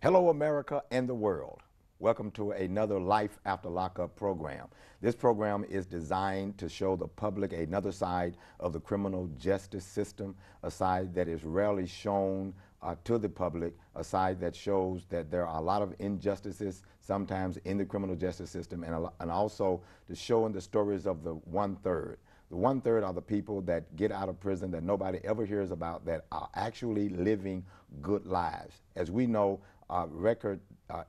Hello, America and the world. Welcome to another Life After Lockup program. This program is designed to show the public another side of the criminal justice system, a side that is rarely shown to the public, a side that shows that there are a lot of injustices sometimes in the criminal justice system, and also to show in the stories of the one-third. The one-third are the people that get out of prison that nobody ever hears about, that are actually living good lives. As we know, our record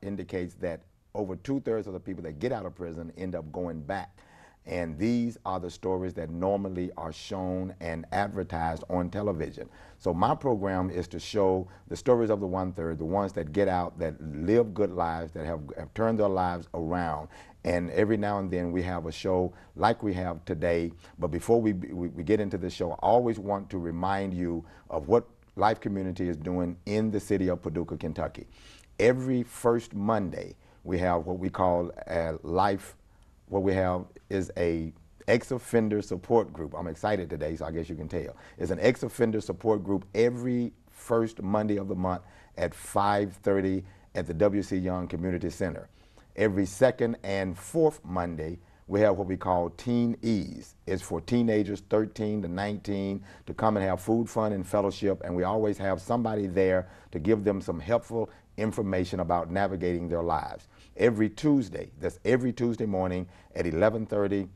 indicates that over 2/3 of the people that get out of prison end up going back. And these are the stories that normally are shown and advertised on television. So my program is to show the stories of the one-third, the ones that get out, that live good lives, that have turned their lives around. And every now and then we have a show like we have today. But before we get into the show, I always want to remind you of what Life Community is doing in the city of Paducah, Kentucky. Every first Monday, we have what we call Life. What we have is a ex-offender support group. I'm excited today, so I guess you can tell. It's an ex-offender support group every first Monday of the month at 5:30 at the W.C. Young Community Center. Every second and fourth Monday, we have what we call Teen Ease. It's for teenagers 13 to 19 to come and have food, fun, and fellowship, and we always have somebody there to give them some helpful information about navigating their lives. Every Tuesday, that's every Tuesday morning at 11:30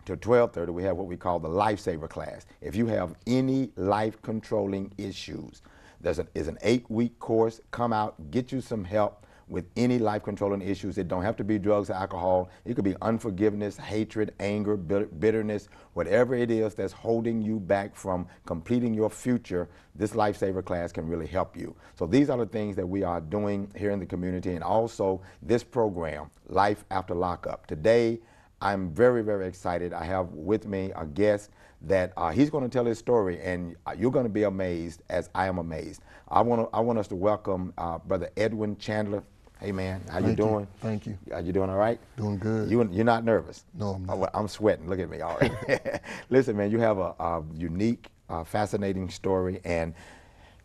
to 12:30, we have what we call the Lifesaver class. If you have any life-controlling issues, there's an 8-week course. Come out, get you some help with any life-controlling issues. It don't have to be drugs or alcohol. It could be unforgiveness, hatred, anger, bitterness, whatever it is that's holding you back from completing your future. This Lifesaver class can really help you. So these are the things that we are doing here in the community, and also this program, Life After Lockup. Today, I'm very, very excited. I have with me a guest that he's going to tell his story, and you're going to be amazed as I am amazed. I want us to welcome Brother Edwin Chandler. Hey man, how you doing? Thank you. Are you doing all right? Doing good. You're not nervous? No, I'm not. Oh, well, I'm sweating. Look at me. All right. Listen, man, you have a unique, fascinating story, and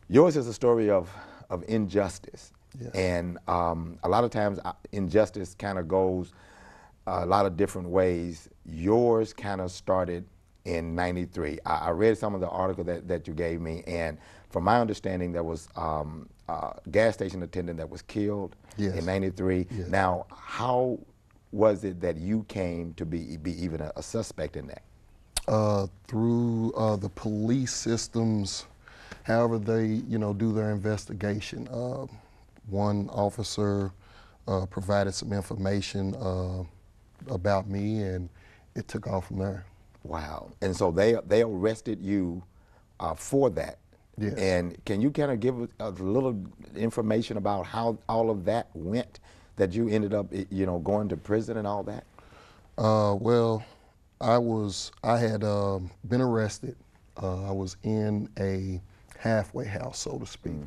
yours is a story of injustice. Yes. And a lot of times injustice kind of goes a lot of different ways. Yours kind of started in '93. I read some of the article that you gave me, and from my understanding, there was a gas station attendant that was killed in '93. Yes. Now, how was it that you came to be even a suspect in that? Through the police systems, however they do their investigation. One officer provided some information about me, and it took off from there. Wow. And so they arrested you for that. Yes. And can you kind of give a little information about how all of that went, that you ended up going to prison and all that? Well, I had been arrested. I was in a halfway house, so to speak,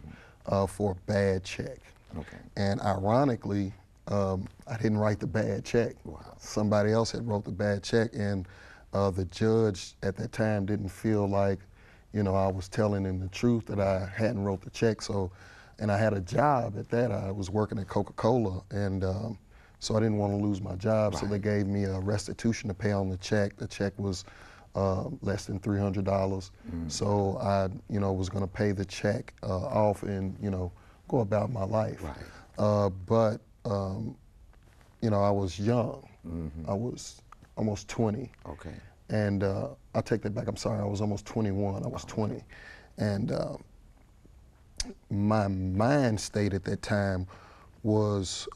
for a bad check. Okay. And ironically, I didn't write the bad check. Wow. Somebody else had wrote the bad check, and the judge at that time didn't feel like, I was telling him the truth, that I hadn't wrote the check. So, and I had a job at that. I was working at Coca-Cola, and so I didn't want to lose my job. Right. So they gave me a restitution to pay on the check. The check was less than $300. So I, was going to pay the check off and, go about my life. Right. But I was young. I was almost 20. Okay. And I take that back. I'm sorry. I was almost 21. I was 20, and my mind state at that time was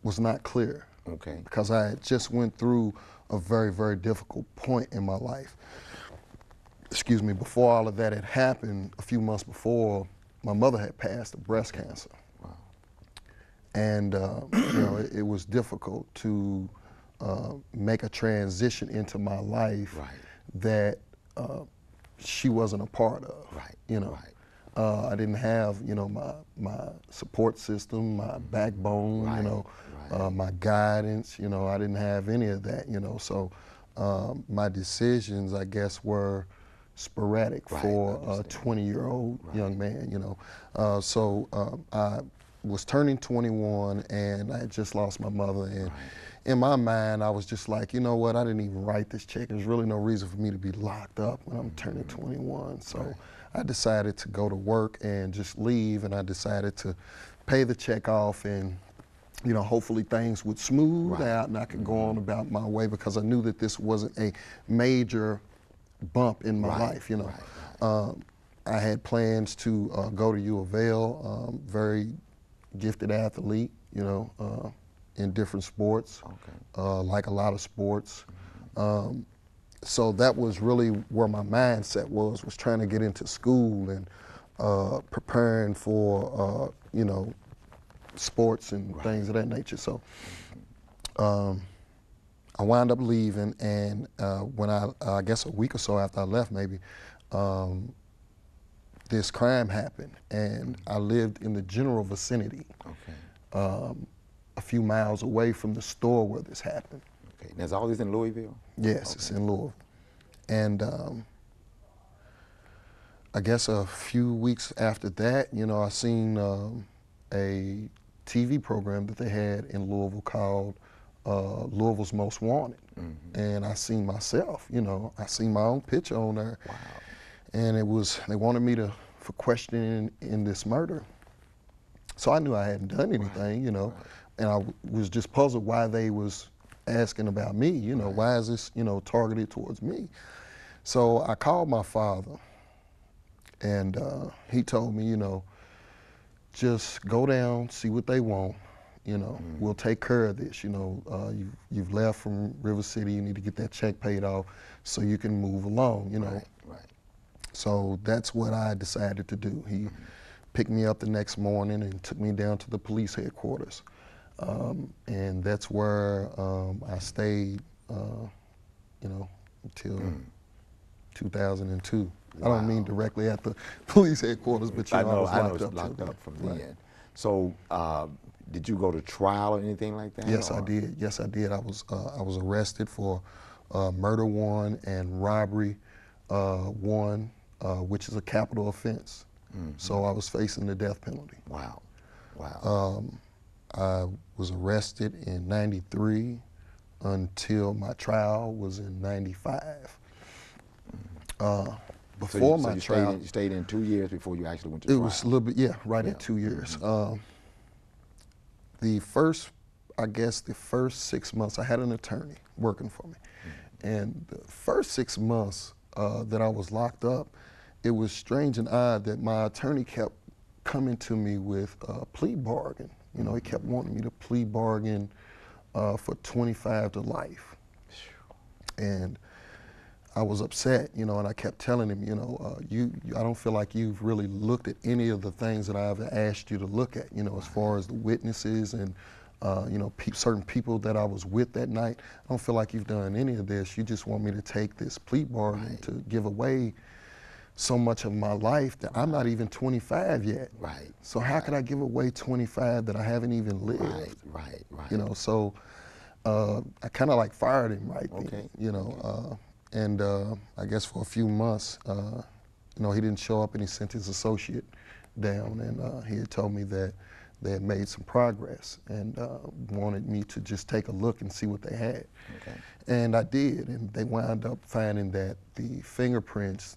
not clear. Okay. Because I had just went through a very, very difficult point in my life. Excuse me. Before all of that had happened, a few months before, my mother had passed of breast cancer. Wow. And it was difficult to make a transition into my life. Right. That she wasn't a part of. Right. Right. I didn't have my support system, my backbone, right. My guidance. I didn't have any of that. So my decisions, I guess, were sporadic Right, for a understand. 20-year-old Right. young man, you know. I was turning 21 and I had just lost my mother, and Right. in my mind I was just like, you know what, I didn't even write this check. There's really no reason for me to be locked up when I'm turning 21. So Right. I decided to go to work and just leave, and I decided to pay the check off, and you know, hopefully things would smooth Right. out and I could go on about my way, because I knew that this wasn't a major bump in my Right. life, you know. Right. Right. I had plans to go to U of L, very gifted athlete, you know, in different sports, Okay. like a lot of sports. So that was really where my mindset was trying to get into school and preparing for, you know, sports and Right. things of that nature. So I wound up leaving, and when I guess a week or so after I left, maybe, this crime happened, and I lived in the general vicinity, Okay. a few miles away from the store where this happened. Okay. Now, is all this in Louisville? Yes, it's in Louisville. And I guess a few weeks after that, you know, I seen a TV program that they had in Louisville called Louisville's Most Wanted. And I seen myself, you know, I seen my own picture on there. Wow. And they wanted me for questioning in this murder. So I knew I hadn't done anything, you know, and I was just puzzled why they was asking about me, you know, why is this, you know, targeted towards me? So I called my father, and he told me, you know, just go down, see what they want, you know, we'll take care of this, you know, you've left from River City, you need to get that check paid off so you can move along, you know. Right. Right. So that's what I decided to do. He picked me up the next morning and took me down to the police headquarters. And that's where I stayed, you know, until 2002. I don't mean directly at the police headquarters, but you know, I was locked up. Locked up from Right. then. So, did you go to trial or anything like that? Yes, I or- did. Yes, I did. I was arrested for murder 1 and robbery 1, which is a capital offense. So I was facing the death penalty. Wow. Wow. I was arrested in '93 until my trial was in '95. Before my trial, you stayed in 2 years before you actually went to it trial. was a little bit, yeah, right at 2 years. The first, I guess, the first 6 months, I had an attorney working for me, and the first 6 months that I was locked up, it was strange and odd that my attorney kept coming to me with a plea bargain. You know, he kept wanting me to plea bargain for 25 to life. And I was upset, you know, and I kept telling him, you know, I don't feel like you've really looked at any of the things that I've asked you to look at, you know, as far as the witnesses and, you know, certain people that I was with that night. I don't feel like you've done any of this. You just want me to take this plea bargain to give away so much of my life that I'm not even 25 yet. Right. So how could I give away 25 that I haven't even lived? Right. You know, so I kind of like fired him right then, you know, and I guess for a few months, you know, he didn't show up, and he sent his associate down, and he had told me that they had made some progress and wanted me to just take a look and see what they had. And I did, and they wound up finding that the fingerprints,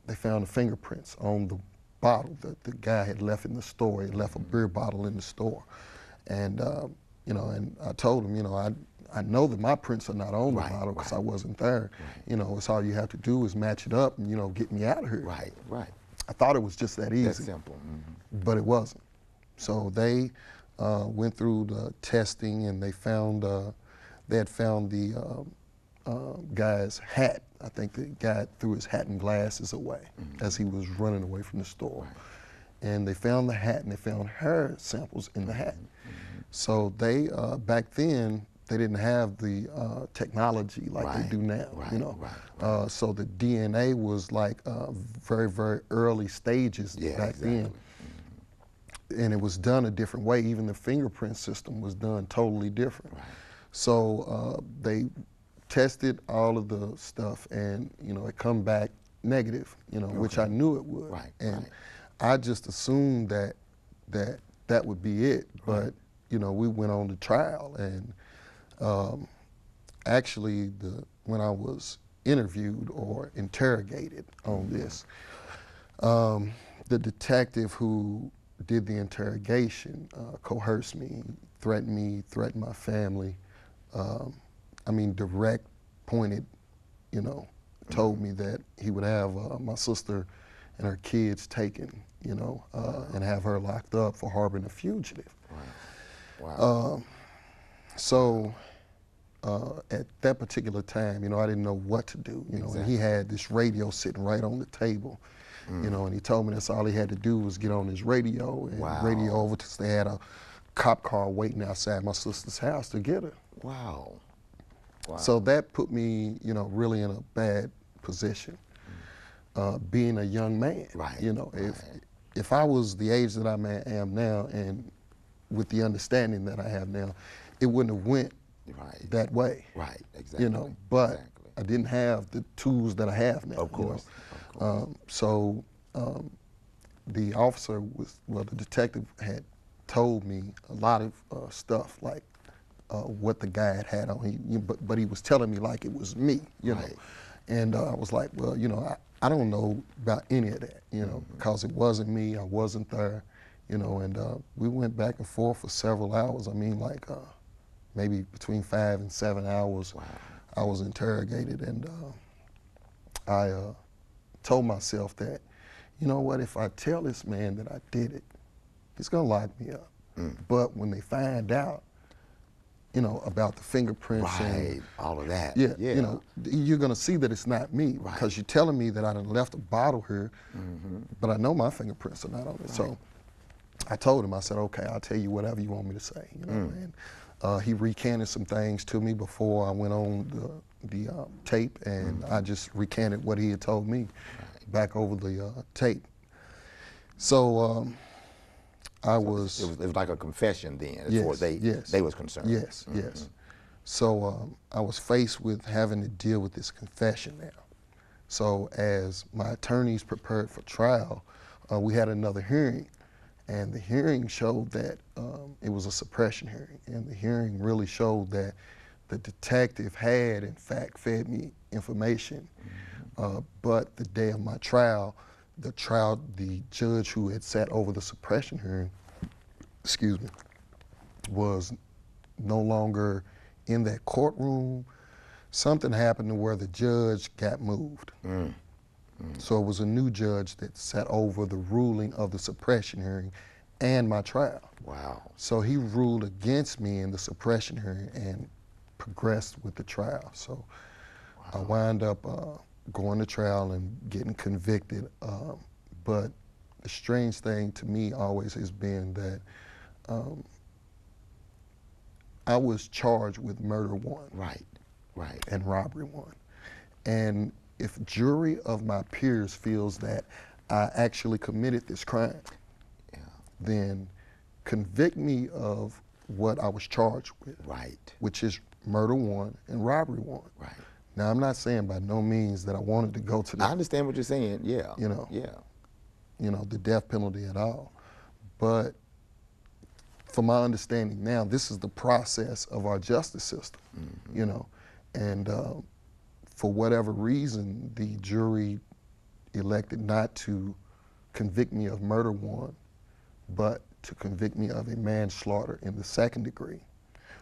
they found the fingerprints on the bottle that the guy had left in the store. He left a beer bottle in the store. And, you know, and I told him, you know, I know that my prints are not on the bottle because I wasn't there. You know, it's all you have to do is match it up and, you know, get me out of here. Right. I thought it was just that easy. That's simple. But it wasn't. So they went through the testing, and they found, they had found the guy's hat. I think the guy threw his hat and glasses away as he was running away from the store. And they found the hat, and they found hair samples in the hat. So they, back then, they didn't have the technology like they do now, you know. So the DNA was like very, very early stages back then. And it was done a different way. Even the fingerprint system was done totally different. So they tested all of the stuff, and you know, it come back negative, you know, which I knew it would. Right, and right. I just assumed that would be it. But you know, we went on to trial, and actually, when I was interviewed or interrogated on this, the detective who did the interrogation coerced me, threatened my family. I mean, direct, pointed, you know, told me that he would have my sister and her kids taken, you know, and have her locked up for harboring a fugitive. Wow. Wow. So at that particular time, you know, I didn't know what to do, you know, Exactly. and he had this radio sitting right on the table, you know, and he told me that's all he had to do was get on his radio and radio over because they had a cop car waiting outside my sister's house to get her. Wow. Wow. So that put me, you know, really in a bad position, being a young man. Right. You know, Right. if I was the age that I am now, and with the understanding that I have now, it wouldn't have went that way. Right. Exactly. You know, but exactly. I didn't have the tools that I have now. Of course. You know? Of course. So the officer the detective had told me a lot of stuff, like what the guy had on. But he was telling me like it was me, you know. And I was like, well, you know, I don't know about any of that, you know, because it wasn't me, I wasn't there, you know. And we went back and forth for several hours. I mean, like maybe between 5 and 7 hours. Wow. I was interrogated, and I told myself that, you know what, if I tell this man that I did it, he's gonna lock me up. But when they find out, you know, about the fingerprints and all of that. you know, you're gonna see that it's not me, because you're telling me that I done left a bottle here, but I know my fingerprints are not on it. So I told him, I said, okay, I'll tell you whatever you want me to say, you know. And he recanted some things to me before I went on the tape, and I just recanted what he had told me back over the tape. So I was. It was like a confession then, as yes, far as they was concerned. Yes, yes. So I was faced with having to deal with this confession now. So as my attorneys prepared for trial, we had another hearing, and the hearing showed that it was a suppression hearing, and the hearing really showed that the detective had, in fact, fed me information. But the day of my trial, the judge who had sat over the suppression hearing, excuse me, was no longer in that courtroom. Something happened to where the judge got moved. So it was a new judge that sat over the ruling of the suppression hearing and my trial. Wow. So he ruled against me in the suppression hearing and progressed with the trial. So I wound up going to trial and getting convicted. But the strange thing to me always has been that I was charged with murder 1. Right. And robbery 1. And if jury of my peers feels that I actually committed this crime, then convict me of what I was charged with, which is murder 1 and robbery 1. Now, I'm not saying by no means that I wanted to go to the, I understand what you're saying, you know, you know, the death penalty at all. But from my understanding now, this is the process of our justice system, you know. And for whatever reason, the jury elected not to convict me of murder 1, but to convict me of a manslaughter in the 2nd degree,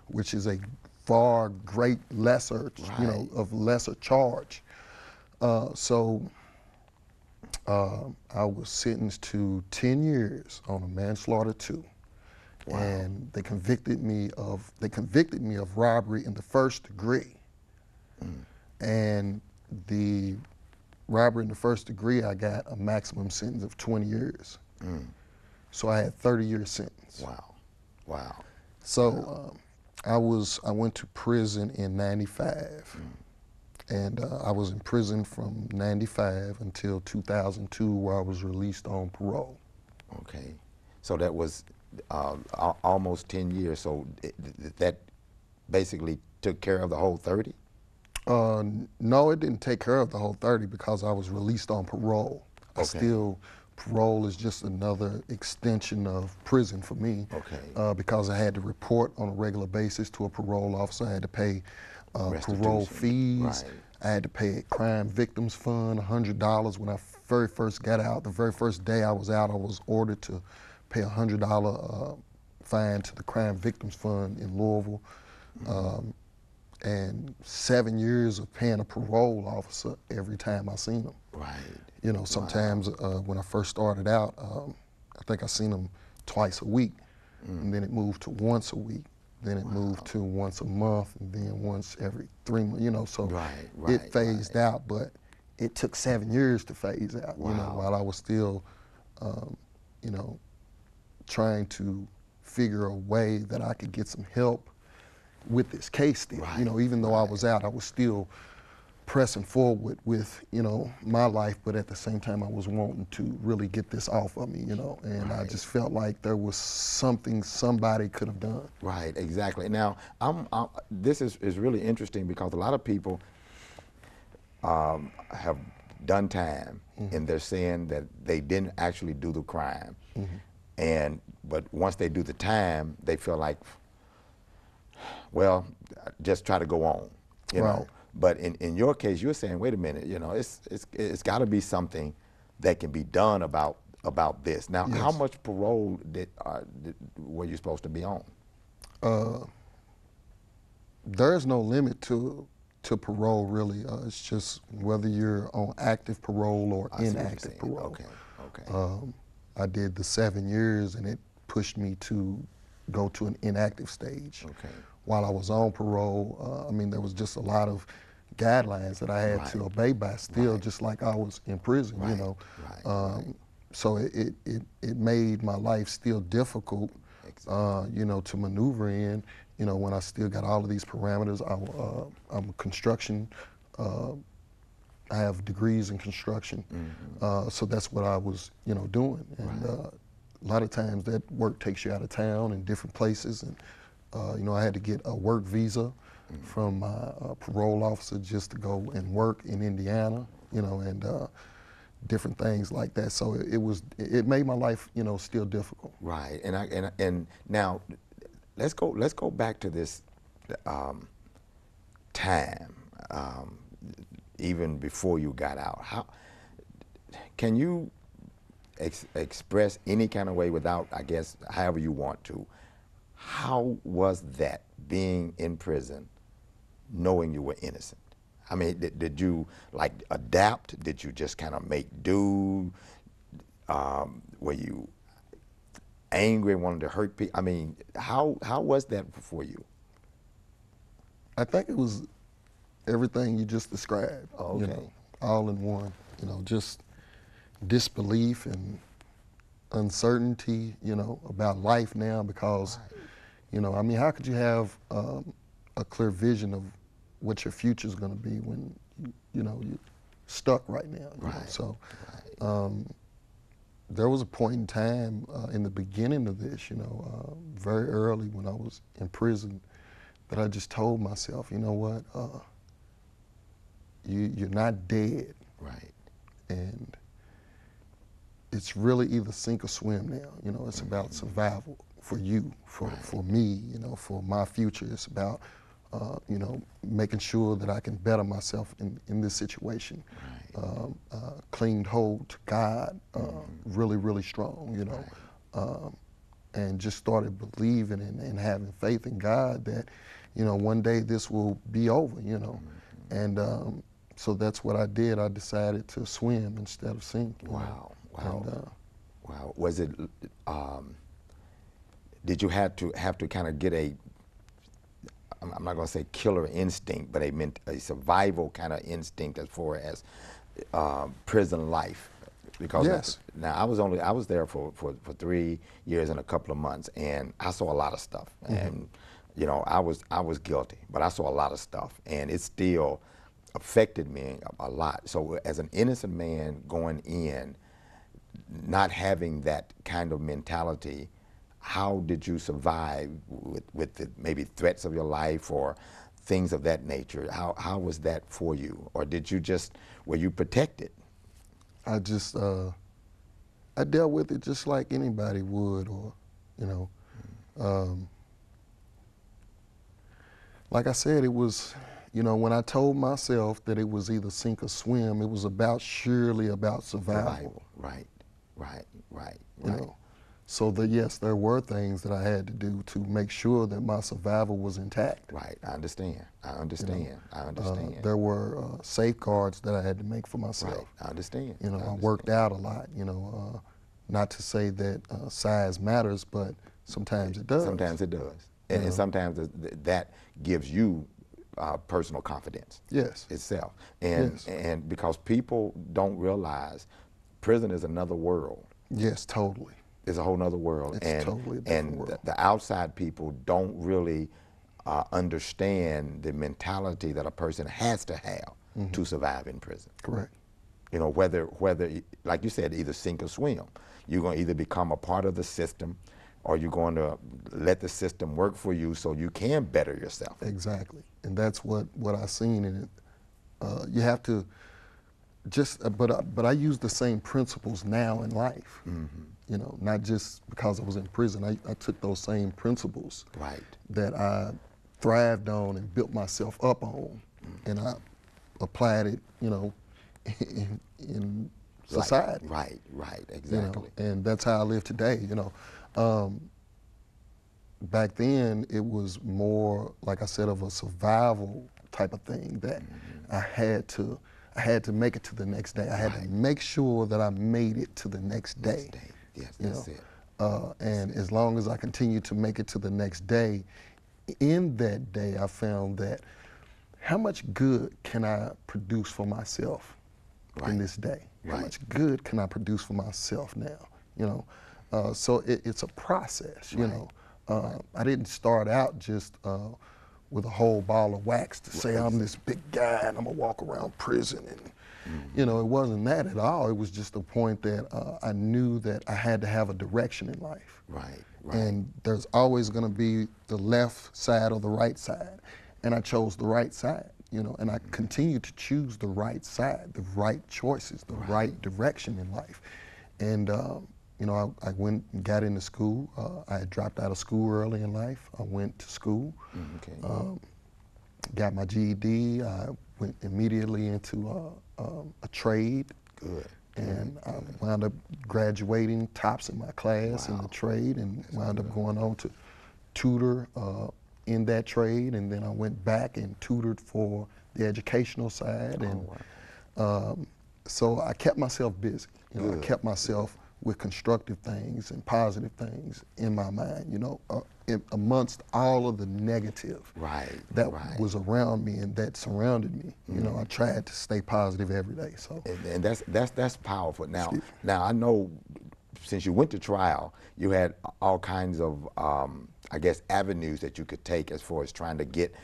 which is a far great lesser, you know, of lesser charge. So I was sentenced to 10 years on a manslaughter 2. And they convicted me of robbery in the 1st degree. And the robbery in the 1st degree, I got a maximum sentence of 20 years. So I had 30-year sentence. Wow. So I went to prison in '95, and I was in prison from '95 until 2002, where I was released on parole. Okay, so that was almost 10 years. So that basically took care of the whole 30. No, it didn't take care of the whole 30 because I was released on parole. Okay. Parole is just another extension of prison for me. Okay. Because I had to report on a regular basis to a parole officer. I had to pay parole Restitution. fees. Right. I had to pay a crime victims fund, $100 when I very first got out. The very first day I was out, I was ordered to pay a $100 fine to the crime victims fund in Louisville. And 7 years of paying a parole officer every time I seen him. Right. You know, sometimes when I first started out, I think I seen him twice a week, and then it moved to once a week, then it moved to once a month, and then once every 3 months. You know, so it phased out, but it took 7 years to phase out. You know, while I was still, you know, trying to figure a way that I could get some help with this case still. You know, even though I was out, I was still pressing forward with, you know, my life, but at the same time I was wanting to really get this off of me, you know, and I just felt like there was something somebody could have done. Right, exactly. Now, this is really interesting because a lot of people have done time and they're saying that they didn't actually do the crime. But once they do the time, they feel like, well, just try to go on, you know. But in your case, you're saying, wait a minute, you know, it's got to be something that can be done about this. Now, how much parole were you supposed to be on? There is no limit to parole, really. It's just whether you're on active parole or inactive parole. I did the 7 years, and it pushed me to go to an inactive stage. While I was on parole, I mean, there was just a lot of guidelines that I had to obey by still, just like I was in prison, you know. So it made my life still difficult, you know, to maneuver in, you know, when I still got all of these parameters. I'm a construction, I have degrees in construction, so that's what I was, you know, doing. And a lot of times that work takes you out of town and different places. And you know, I had to get a work visa from my parole officer just to go and work in Indiana, you know, and different things like that. So it made my life, you know, still difficult. Right, and now let's go back to this time, even before you got out. How can you express any kind of way without, I guess, however you want to? How was that, being in prison, knowing you were innocent? I mean, did you like adapt? Did you just kind of make do? Were you angry, wanted to hurt people? I mean, how was that for you? I think it was everything you just described. You know, all in one. You know, just disbelief and uncertainty, you know, about life now because, you know, I mean, how could you have a clear vision of what your future is going to be when, you know, you're stuck right now? You know? So there was a point in time in the beginning of this, you know, very early when I was in prison, that I just told myself, you know what, you're not dead. And it's really either sink or swim now. You know, it's about survival for you, for me, you know, for my future. It's about, you know, making sure that I can better myself in this situation. Clinged hold to God, really, really strong, you know, and just started believing and having faith in God that, you know, one day this will be over, you know. And so that's what I did. I decided to swim instead of sink. Wow. Was it? Did you have to kind of get I'm not going to say killer instinct, but a survival kind of instinct as far as prison life? Because now I was there for 3 years and a couple of months, and I saw a lot of stuff. And you know, I was guilty, but I saw a lot of stuff, and it still affected me a lot. So as an innocent man going in, not having that kind of mentality, how did you survive with the maybe threats of your life or things of that nature. How was that for you? Or were you protected? I just, I dealt with it just like anybody would, or, you know. Like I said, it was, you know, when I told myself that it was either sink or swim, it was surely about survival. Right. You know, so yes, there were things that I had to do to make sure that my survival was intact. Right, I understand. You know, there were safeguards that I had to make for myself. Right, I understand. You know, I worked out a lot. You know, not to say that size matters, but sometimes it does. Sometimes it does, and sometimes that gives you personal confidence. Yes. Itself, and because people don't realize, prison is another world. Yes, totally. It's a whole nother world. It's totally a different world. The outside people don't really understand the mentality that a person has to have to survive in prison. Correct. You know, whether, like you said, either sink or swim. You're going to either become a part of the system, or you're going to let the system work for you so you can better yourself. Exactly. And that's what I seen in it. You have to but I use the same principles now in life. You know, not just because I was in prison. I took those same principles that I thrived on and built myself up on, and I applied it, you know, in society. Right, exactly. You know, and that's how I live today. You know, back then it was more, like I said, of a survival type of thing that I had to make it to the next day. I had to make sure that I made it to the next day. Yes, that's it. And as long as I continued to make it to the next day, in that day I found that how much good can I produce for myself in this day? How much good can I produce for myself now? You know, so it's a process. You know, I didn't start out just with a whole ball of wax to say I'm this big guy and I'm gonna walk around prison, and you know, it wasn't that at all. It was just the point that I knew that I had to have a direction in life. Right. And there's always gonna be the left side or the right side, and I chose the right side. You know, and I continued to choose the right side, the right choices, the right direction in life. And you know, I went and got into school. I had dropped out of school early in life. I went to school, got my GED. I went immediately into a trade. Good. And I wound up graduating tops in my class in the trade, and wound up going on to tutor in that trade. And then I went back and tutored for the educational side. And so I kept myself busy. You know, I kept myself with constructive things and positive things in my mind, you know, amongst all of the negative that was around me and that surrounded me. You know, I tried to stay positive every day. So, and that's powerful. Now I know, since you went to trial, you had all kinds of, I guess, avenues that you could take as far as trying to get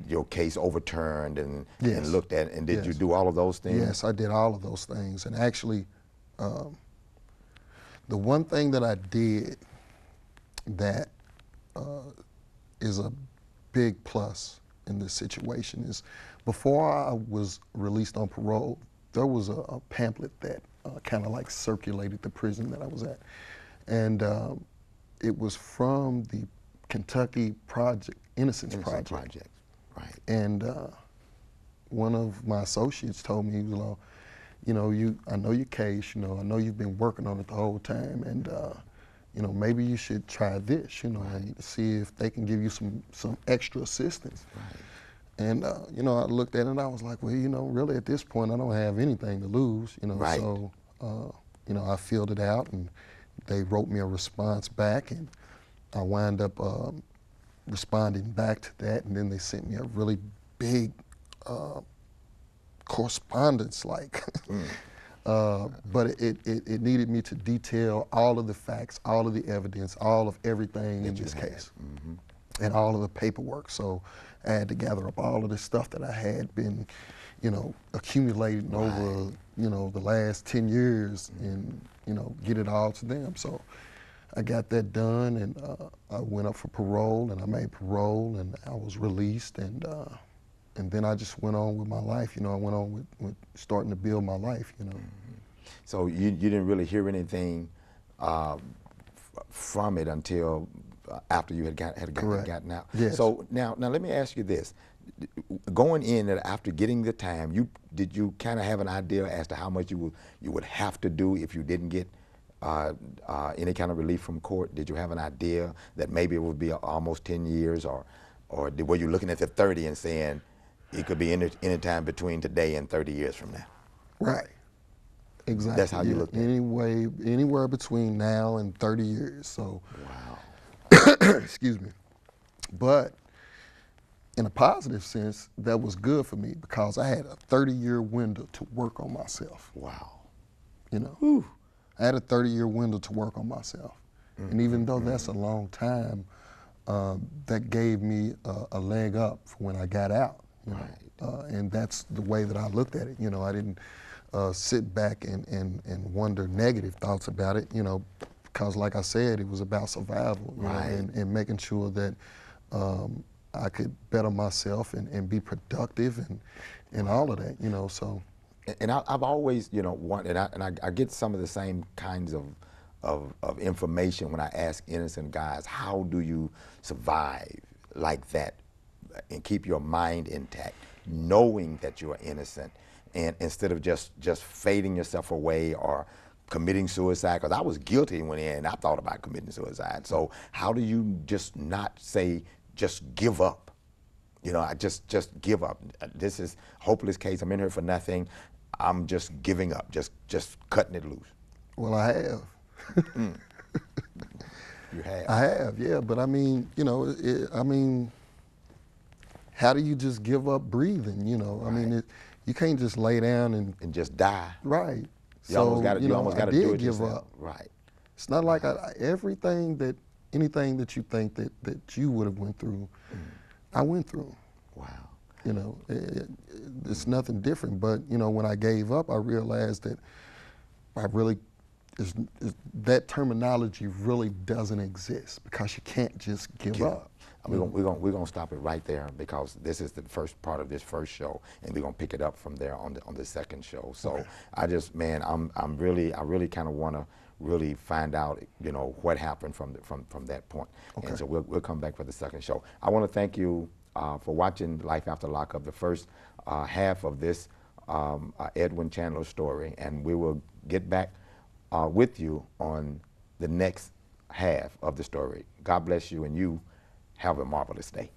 your case overturned and looked at. And did you do all of those things? Yes, I did all of those things. And actually, the one thing that I did that is a big plus in this situation is, before I was released on parole, there was a pamphlet that kind of like circulated the prison that I was at. And it was from the Kentucky Innocence Project. And one of my associates told me, he was like, you know, I know your case, you know, I know you've been working on it the whole time, and you know, maybe you should try this, you know, and see if they can give you some extra assistance. And you know, I looked at it and I was like, well, you know, really at this point I don't have anything to lose, you know. So you know, I filled it out and they wrote me a response back, and I wound up responding back to that, and then they sent me a really big correspondence, like, but it needed me to detail all of the facts, all of the evidence, all of everything in this case, and all of the paperwork. So I had to gather up all of the stuff that I had been, you know, accumulating over, you know, the last 10 years, and, you know, get it all to them. So I got that done, and I went up for parole, and I made parole, and I was released, and then I just went on with my life. You know, I went on with starting to build my life. You know. Mm-hmm. So you didn't really hear anything from it until after you had gotten out. Yes. So now let me ask you this: going in and after getting the time, did you kind of have an idea as to how much you would have to do if you didn't get any kind of relief from court? Did you have an idea that maybe it would be almost 10 years, or were you looking at the 30 and saying it could be any time between today and 30 years from now? Right. Exactly. That's how you looked at it. Anywhere between now and 30 years. So. Wow. Excuse me. But in a positive sense, that was good for me because I had a 30-year window to work on myself. Wow. You know. Whew. I had a 30-year window to work on myself. Mm-hmm. And even though that's a long time, that gave me a leg up for when I got out. You know? And that's the way that I looked at it. You know, I didn't sit back and wonder negative thoughts about it, you know, because like I said, it was about survival, you know, and making sure that I could better myself and be productive and all of that, you know, so. And I've always, you know, wanted, and I get some of the same kinds of information when I ask innocent guys, how do you survive like that and keep your mind intact, knowing that you are innocent, and instead of just fading yourself away or committing suicide? Because I was guilty when I thought about committing suicide. So how do you just not say, just give up? You know, I just give up. This is hopeless case. I'm in here for nothing. I'm just giving up, just cutting it loose. Well, I have. You have? I have, yeah. But I mean, you know, how do you just give up breathing? You know, I mean, you can't just lay down and just die. Right. You almost got to do it give yourself. Up. Right. It's not like anything that you think that you would have went through, I went through. Wow. You know, it's nothing different. But you know, when I gave up, I realized that that terminology really doesn't exist because you can't just give up. We're gonna stop it right there because this is the first part of this first show, and we're gonna pick it up from there on the second show. So I really kind of want to really find out, you know, what happened from that point. Okay. And so we'll come back for the second show. I want to thank you for watching Life After Lockup, the first half of this Edwin Chandler story, and we will get back with you on the next half of the story. God bless you, and you have a marvelous day.